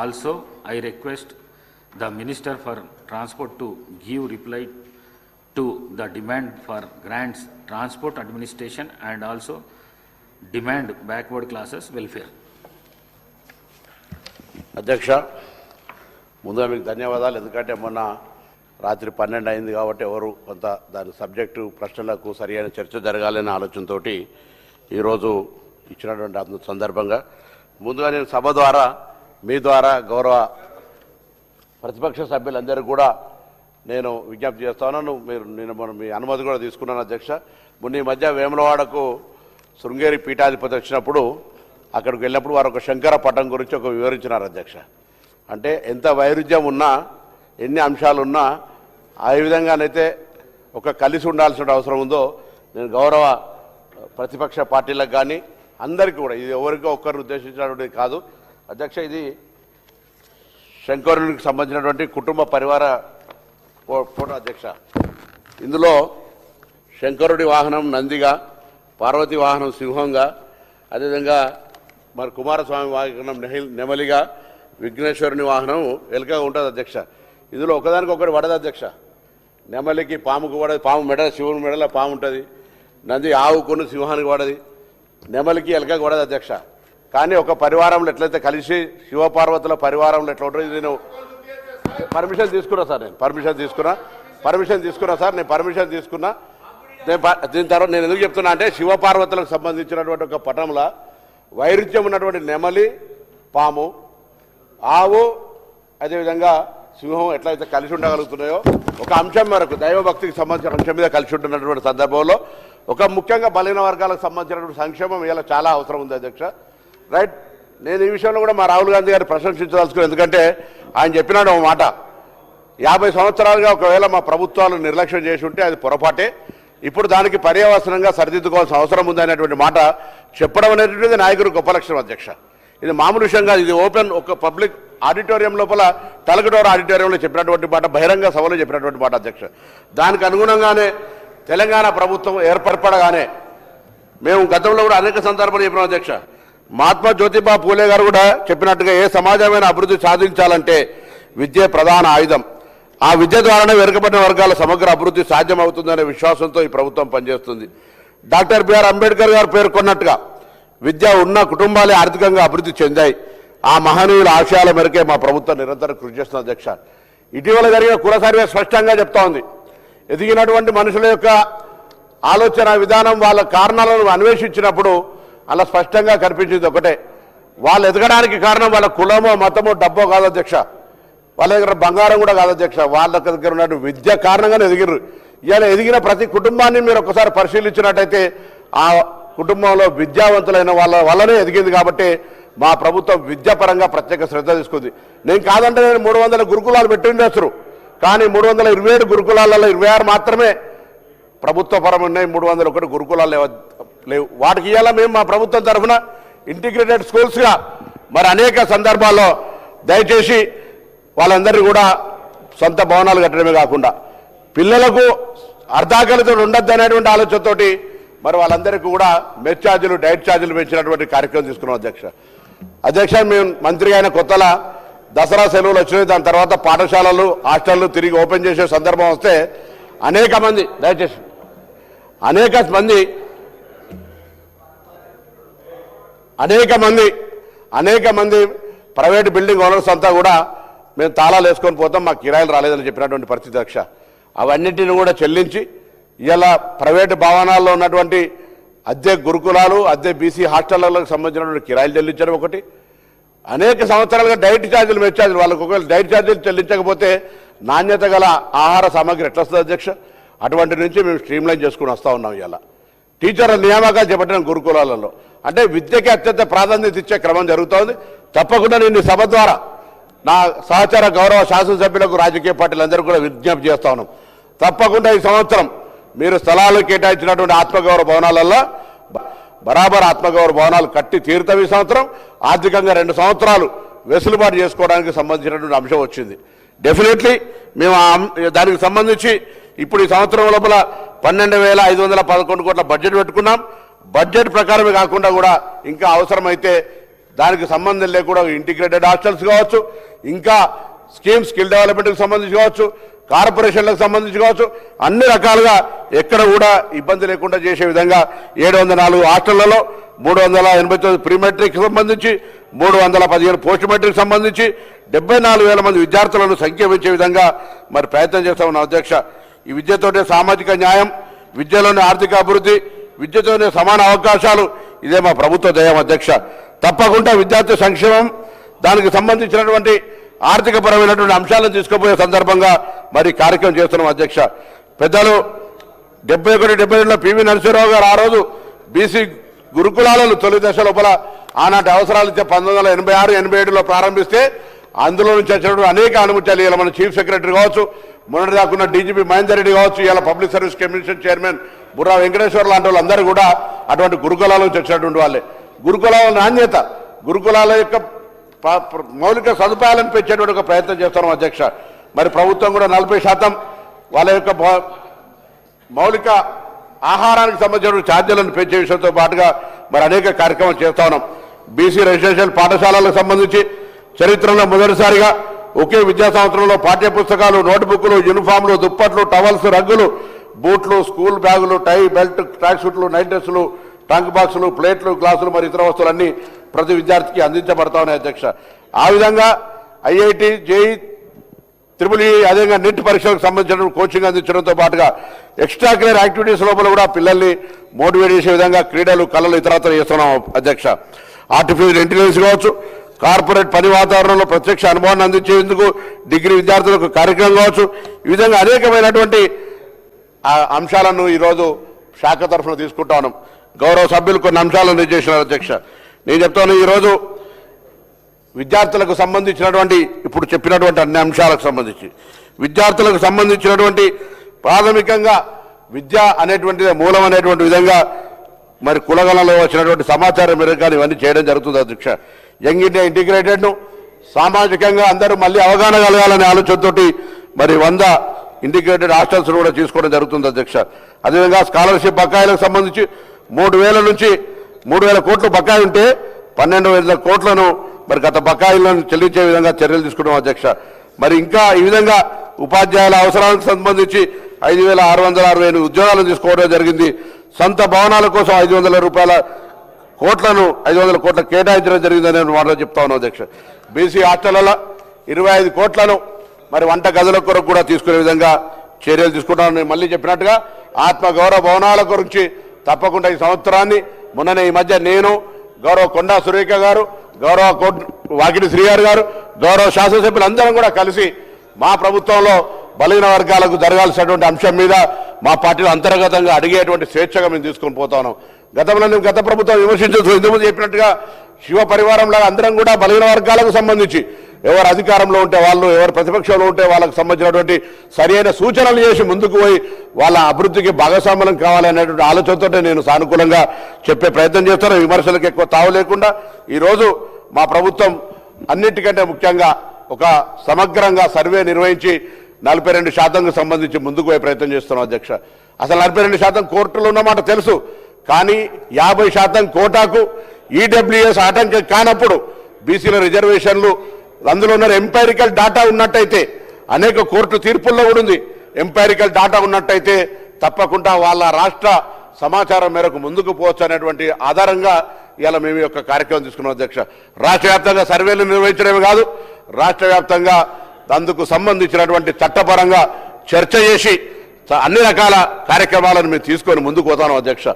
Also, I request the Minister for Transport to give reply to the demand for grants, transport administration and also demand backward classes welfare. అధ్యక్ష, ముందుగా మీకు ధన్యవాదాలు. ఎందుకంటే మొన్న రాత్రి 12 అయింది కాబట్టి ఎవరు కొంత దాని సబ్జెక్టు ప్రశ్నలకు సరైన చర్చ జరగాలనే ఆలోచనతో ఈరోజు ఇచ్చినటువంటి సందర్భంగా ముందుగా నేను సభ ద్వారా మీ ద్వారా గౌరవ ప్రతిపక్ష సభ్యులందరూ కూడా నేను విజ్ఞప్తి చేస్తాను. నేను మీ అనుమతి కూడా తీసుకున్నాను అధ్యక్ష. మొన్న ఈ మధ్య వేములవాడకు శృంగేరి పీఠాధిపతి వచ్చినప్పుడు అక్కడికి వెళ్ళినప్పుడు వారు ఒక శంకర పటం గురించి ఒక వివరించినారు అధ్యక్ష. అంటే ఎంత వైరుధ్యం ఉన్నా ఎన్ని అంశాలు ఉన్నా ఆ విధంగానైతే ఒక కలిసి ఉండాల్సిన అవసరం ఉందో నేను గౌరవ ప్రతిపక్ష పార్టీలకు కానీ అందరికీ కూడా, ఇది ఎవరికో ఒక్కరిని ఉద్దేశించినటువంటిది కాదు అధ్యక్ష. ఇది శంకరునికి సంబంధించినటువంటి కుటుంబ పరివార ఫోటో అధ్యక్ష. ఇందులో శంకరుడి వాహనం నందిగా, పార్వతి వాహనం సింహంగా, అదేవిధంగా మరి కుమారస్వామి వాహనం నెమలిగా, విఘ్నేశ్వరుని వాహనం ఎలుకగా ఉంటుంది అధ్యక్ష. ఇందులో ఒకదానికొకటి పడదు అధ్యక్ష. నెమలికి పాముకు పడదు, పాము మెడ శివుని మెడలో పాము ఉంటుంది, నంది ఆవుకుని సింహానికి పడది, నెమలికి ఎలుకకు పడదు అధ్యక్ష. కానీ ఒక పరివారంలో ఎట్లయితే కలిసి శివపార్వతుల పరివారంలో ఎట్లా ఉంటుంది, నేను పర్మిషన్ తీసుకున్నా సార్, నేను పర్మిషన్ తీసుకున్నా. దీని తర్వాత నేను ఎందుకు చెప్తున్నా అంటే శివపార్వతులకు సంబంధించినటువంటి ఒక పటంలో వైరుధ్యం ఉన్నటువంటి నెమలి, పాము, ఆవు, అదేవిధంగా సింహం ఎట్లయితే కలిసి ఉండగలుగుతున్నాయో ఒక అంశం మేరకు దైవభక్తికి సంబంధించిన అంశం మీద కలిసి ఉంటున్నటువంటి సందర్భంలో ఒక ముఖ్యంగా బలహీన వర్గాలకు సంబంధించినటువంటి సంక్షేమం ఇలా చాలా అవసరం ఉంది అధ్యక్ష. రైట్, నేను ఈ విషయంలో కూడా మా రాహుల్ గాంధీ గారిని ప్రశంసించదలుచుకున్నాను. ఎందుకంటే ఆయన చెప్పినాడు ఒక మాట, 50 సంవత్సరాలుగా ఒకవేళ మా ప్రభుత్వాలు నిర్లక్ష్యం చేసి ఉంటే అది పొరపాటే, ఇప్పుడు దానికి పర్యవసనంగా సరిదిద్దుకోవాల్సిన అవసరం ఉంది అనేటువంటి మాట చెప్పడం అనేటువంటిది నాయకుడు గొప్ప లక్షణం అధ్యక్ష. ఇది మామూలు విషయం కాదు. ఇది ఓపెన్ ఒక పబ్లిక్ ఆడిటోరియం లోపల తలకటోర ఆడిటోరియంలో చెప్పినటువంటి మాట, బహిరంగ సభలో చెప్పినటువంటి మాట అధ్యక్ష. దానికి అనుగుణంగానే తెలంగాణ ప్రభుత్వం ఏర్పడగానే మేము గతంలో కూడా అనేక సందర్భాలు చెప్పినాం అధ్యక్ష. మహాత్మా జ్యోతిబా పూలే గారు కూడా చెప్పినట్టుగా ఏ సమాజమైన అభివృద్ధి సాధించాలంటే విద్యే ప్రధాన ఆయుధం, ఆ విద్య ద్వారానే వెనుకబడిన వర్గాల సమగ్ర అభివృద్ధి సాధ్యమవుతుందనే విశ్వాసంతో ఈ ప్రభుత్వం పనిచేస్తుంది. డాక్టర్ బిఆర్ అంబేద్కర్ గారు పేర్కొన్నట్టుగా విద్య ఉన్న కుటుంబాలే ఆర్థికంగా అభివృద్ధి చెందాయి. ఆ మహనీయుల ఆశయాల మేరకే మా ప్రభుత్వం నిరంతరం కృషి చేస్తుంది అధ్యక్ష. ఇటీవల జరిగిన కుల సర్వే స్పష్టంగా చెప్తా ఉంది, ఎదిగినటువంటి మనుషుల యొక్క ఆలోచన విధానం వాళ్ళ కారణాలను అన్వేషించినప్పుడు అలా స్పష్టంగా కనిపించింది ఒకటే, వాళ్ళు ఎదగడానికి కారణం వాళ్ళ కులమో మతమో డబ్బో కాదు అధ్యక్ష, వాళ్ళ దగ్గర బంగారం కూడా కాదు అధ్యక్ష, వాళ్ళ దగ్గర ఉన్న విద్య కారణంగానే ఎదిగిర్రు. ఇలా ఎదిగిన ప్రతి కుటుంబాన్ని మీరు ఒకసారి పరిశీలించినట్టయితే ఆ కుటుంబంలో విద్యావంతులైన వాళ్ళ వల్లనే ఎదిగింది. కాబట్టి మా ప్రభుత్వం విద్యాపరంగా ప్రత్యేక శ్రద్ధ తీసుకుంది. నేను కాదంటే నేను 300 గురుకులాలు పెట్టిండొచ్చు, కానీ 327 గురుకులాలలో 26 మాత్రమే ప్రభుత్వ పరం ఉన్నాయి, 301 గురుకులాలు లేవు. వాటికి ఇవాళ మేము మా ప్రభుత్వం తరఫున ఇంటిగ్రేటెడ్ స్కూల్స్గా మరి అనేక సందర్భాల్లో దయచేసి వాళ్ళందరినీ కూడా సొంత భవనాలు కట్టడమే కాకుండా పిల్లలకు అర్ధాకలితో ఉండద్దు అనేటువంటి ఆలోచనతోటి మరి వాళ్ళందరికీ కూడా మెస్ ఛార్జీలు, డైట్ ఛార్జీలు పెంచినటువంటి కార్యక్రమం తీసుకున్నాం అధ్యక్ష. మేము మంత్రి అయిన కొత్తలా దసరా సెలవులు వచ్చినాయి, దాని తర్వాత పాఠశాలలు, హాస్టళ్లు తిరిగి ఓపెన్ చేసే సందర్భం వస్తే అనేక మంది ప్రైవేట్ బిల్డింగ్ ఓనర్స్ అంతా కూడా మేము తాళాలు వేసుకొని పోతాం, మాకు కిరాయిలు రాలేదని చెప్పినటువంటి పరిస్థితి అధ్యక్ష. అవన్నిటిని కూడా చెల్లించి ఇలా ప్రైవేటు భవనాల్లో ఉన్నటువంటి అద్దె గురుకులాలు, అద్దె బీసీ హాస్టళ్లకు సంబంధించినటువంటి కిరాయిలు చెల్లించడం ఒకటి, అనేక సంవత్సరాలుగా డైట్ ఛార్జీలు, మెస్ ఛార్జీలు, వాళ్ళకు ఒకవేళ డైట్ ఛార్జీలు చెల్లించకపోతే నాణ్యత గల ఆహార సామాగ్రి ఎట్లా వస్తుంది అధ్యక్ష? అటువంటి నుంచి మేము స్ట్రీమ్లైన్ చేసుకుని వస్తూ ఉన్నాం. ఇలా టీచర్ల నియామకాలు చేపట్టిన గురుకులాలలో అంటే విద్యకి అత్యంత ప్రాధాన్యత ఇచ్చే క్రమం జరుగుతోంది. తప్పకుండా నేను సభ ద్వారా నా సహచార గౌరవ శాసనసభ్యులకు, రాజకీయ పార్టీలందరూ కూడా విజ్ఞప్తి చేస్తా ఉన్నాం. తప్పకుండా ఈ సంవత్సరం మీరు స్థలాలు కేటాయించినటువంటి ఆత్మగౌరవ భవనాలలో బరాబర్ ఆత్మగౌరవ భవనాలు కట్టి తీరుతాం. ఈ సంవత్సరం ఆర్థికంగా 2 సంవత్సరాలు వెసులుబాటు చేసుకోవడానికి సంబంధించినటువంటి అంశం వచ్చింది. డెఫినెట్లీ మేము దానికి సంబంధించి ఇప్పుడు ఈ సంవత్సరం లోపల 12,511 కోట్ల బడ్జెట్ పెట్టుకున్నాం. బడ్జెట్ ప్రకారమే కాకుండా కూడా ఇంకా అవసరమైతే దానికి సంబంధం లేకుండా ఇంటిగ్రేటెడ్ హాస్టల్స్ కావచ్చు, ఇంకా స్కిల్ డెవలప్మెంట్కి సంబంధించి కావచ్చు, కార్పొరేషన్లకు సంబంధించి కావచ్చు, అన్ని రకాలుగా ఎక్కడ కూడా ఇబ్బంది లేకుండా చేసే విధంగా 704 హాస్టళ్లలో 389 ప్రీ మెట్రిక్ సంబంధించి 315 పోస్ట్ మెట్రిక్ సంబంధించి 74,000 మంది విద్యార్థులను సంఖ్య పెంచే విధంగా మరి ప్రయత్నం చేస్తా ఉన్నాం అధ్యక్ష. ఈ విద్యతోనే సామాజిక న్యాయం, విద్యలోనే ఆర్థిక అభివృద్ధి, విద్యతోనే సమాన అవకాశాలు, ఇదే మా ప్రభుత్వ ధ్యేయం అధ్యక్ష. తప్పకుండా విద్యార్థి సంక్షేమం, దానికి సంబంధించినటువంటి ఆర్థికపరమైనటువంటి అంశాలను తీసుకుపోయే సందర్భంగా మరి కార్యక్రమం చేస్తున్నాం అధ్యక్ష. పెద్దలు 71-72లో పివి నరసింహరావు గారు ఆ రోజు బీసీ గురుకులాలను తొలి దశ లోపల ఆనాటి అవసరాలు 1986-87లో ప్రారంభిస్తే అందులో నుంచి వచ్చినటువంటి అనేక అనుమతులు ఇలా మన చీఫ్ సెక్రటరీ కావచ్చు, మొన్నటిదాకున్న డీజీపీ మహేందర్ రెడ్డి కావచ్చు, ఇలా public service commission chairman Burra Venkateswara లాంటి వాళ్ళందరూ కూడా అటువంటి గురుకులాల నుంచి వచ్చినటువంటి వాళ్ళే. గురుకులాల నాణ్యత, గురుకులాల యొక్క మౌలిక సదుపాయాలను పెంచేటువంటి ఒక ప్రయత్నం చేస్తున్నాం అధ్యక్ష. మరి ప్రభుత్వం కూడా 40% వాళ్ళ యొక్క మౌలిక ఆహారానికి సంబంధించిన ఛార్జీలను పెంచే విషయంతో పాటుగా మరి అనేక కార్యక్రమాలు చేస్తా ఉన్నాం. బీసీ రెసిడెన్షియల్ పాఠశాలలకు సంబంధించి చరిత్రలో మొదటిసారిగా ఒకే విద్యా సంవత్సరంలో పాఠ్య పుస్తకాలు, నోట్బుక్లు, యూనిఫామ్లు, దుప్పట్లు, టవల్స్, రగ్గులు, బూట్లు, స్కూల్ బ్యాగులు, టై, బెల్ట్, ట్రాక్ సూట్లు, నైట్ డ్రెస్సులు, ట్రంక్ బాక్సులు, ప్లేట్లు, గ్లాసులు మరి ఇతర వస్తువులన్నీ ప్రతి విద్యార్థికి అందించబడతా ఉన్నాయి అధ్యక్ష. ఆ విధంగా ఐఐటి, జేఈ, ట్రిపుల్ ఈ, అదేవిధంగా నెట్ పరీక్షలకు సంబంధించిన కోచింగ్ అందించడంతో పాటుగా ఎక్స్ట్రా కరికులర్ యాక్టివిటీస్ లోపల కూడా పిల్లల్ని మోటివేట్ చేసే విధంగా క్రీడలు, కళలు ఇతరత్ర చేస్తున్నాం అధ్యక్ష. ఆర్టిఫిషియల్ ఇంటెలిజెన్స్ కావచ్చు, కార్పొరేట్ పని వాతావరణంలో ప్రత్యక్ష అనుభవాన్ని అందించేందుకు డిగ్రీ విద్యార్థులకు కార్యక్రమం కావచ్చు, ఈ విధంగా అనేకమైనటువంటి అంశాలను ఈరోజు శాఖ తరఫున తీసుకుంటా ఉన్నాం. గౌరవ సభ్యులు కొన్ని అంశాలను నిర్దేశించారు అధ్యక్ష. నేను చెప్తాను, ఈరోజు విద్యార్థులకు సంబంధించినటువంటి ఇప్పుడు చెప్పినటువంటి అన్ని అంశాలకు సంబంధించి విద్యార్థులకు సంబంధించినటువంటి ప్రాథమికంగా విద్య అనేటువంటిది మూలం అనేటువంటి విధంగా మరి కులగణలో వచ్చినటువంటి సమాచారం మేరకు కానీ ఇవన్నీ చేయడం జరుగుతుంది అధ్యక్ష. యంగ్ ఇండియా ఇంటిగ్రేటెడ్ను సామాజికంగా అందరూ మళ్ళీ అవగాహన కలగాలనే ఆలోచనతోటి మరి 100 ఇంటిగ్రేటెడ్ హాస్టల్స్ కూడా తీసుకోవడం జరుగుతుంది అధ్యక్ష. అదేవిధంగా స్కాలర్షిప్ బకాయిలకు సంబంధించి 3,000 నుంచి 3,000 కోట్లు బకాయి ఉంటే 12,000 కోట్లను మరి గత బకాయిలను చెల్లించే విధంగా చర్యలు తీసుకున్నాం అధ్యక్ష. మరి ఇంకా ఈ విధంగా ఉపాధ్యాయుల అవసరాలకు సంబంధించి 5,668 ఉద్యోగాలను తీసుకోవడం జరిగింది. సొంత భవనాల కోసం 500 కోట్ల కేటాయించడం జరిగిందనే మాటలు చెప్తా ఉన్నాం అధ్యక్ష. బీసీ హాస్టళ్లలో 25 కోట్లను మరి వంట గదుల కొరకు కూడా తీసుకునే విధంగా చర్యలు తీసుకుంటామని మళ్ళీ చెప్పినట్టుగా ఆత్మగౌరవ భవనాల గురించి తప్పకుండా ఈ సంవత్సరాన్ని మొన్ననే ఈ మధ్య నేను, గౌరవ కొండా సురేఖ గారు, గౌరవ వాకిటి శ్రీగారు గారు, గౌరవ శాసనసభ్యులు అందరం కూడా కలిసి మా ప్రభుత్వంలో బలహీన వర్గాలకు జరగాల్సినటువంటి అంశం మీద మా పార్టీలో అంతర్గతంగా అడిగేటువంటి స్వేచ్ఛగా మేము తీసుకొని పోతా ఉన్నాం. గతంలో నేను గత ప్రభుత్వం విమర్శించవచ్చు, ఇంతకుముందు చెప్పినట్టుగా శివ పరివారం లాగా అందరం కూడా బలహీన వర్గాలకు సంబంధించి ఎవరు అధికారంలో ఉంటే వాళ్ళు, ఎవరు ప్రతిపక్షంలో ఉంటే వాళ్ళకు సంబంధించినటువంటి సరైన సూచనలు చేసి ముందుకు పోయి వాళ్ళ అభివృద్ధికి భాగస్వామ్యం కావాలనేటువంటి ఆలోచనతో నేను సానుకూలంగా చెప్పే ప్రయత్నం చేస్తాను. విమర్శలకు ఎక్కువ తావు లేకుండా ఈరోజు మా ప్రభుత్వం అన్నిటికంటే ముఖ్యంగా ఒక సమగ్రంగా సర్వే నిర్వహించి 42% సంబంధించి ముందుకు పోయే ప్రయత్నం చేస్తున్నాం అధ్యక్ష. అసలు 42% కోర్టులో ఉన్నమాట తెలుసు, కానీ 50% కోటాకు ఈడబ్ల్యూఎస్ ఆటంకం కానప్పుడు బీసీల రిజర్వేషన్లు అందులో ఉన్న ఎంపైరికల్ డాటా ఉన్నట్టయితే అనేక కోర్టు తీర్పుల్లో కూడా ఉంది. ఎంపైరికల్ డాటా ఉన్నట్టయితే తప్పకుండా వాళ్ళ రాష్ట్ర సమాచారం మేరకు ముందుకు పోవచ్చు అనేటువంటి ఆధారంగా ఇలా మేము యొక్క కార్యక్రమం తీసుకున్నాం అధ్యక్ష. రాష్ట్ర వ్యాప్తంగా సర్వేలు నిర్వహించడమే కాదు, రాష్ట్ర వ్యాప్తంగా అందుకు సంబంధించినటువంటి చట్టపరంగా చర్చ చేసి అన్ని రకాల కార్యక్రమాలను మేము తీసుకొని ముందుకు పోతాను అధ్యక్ష.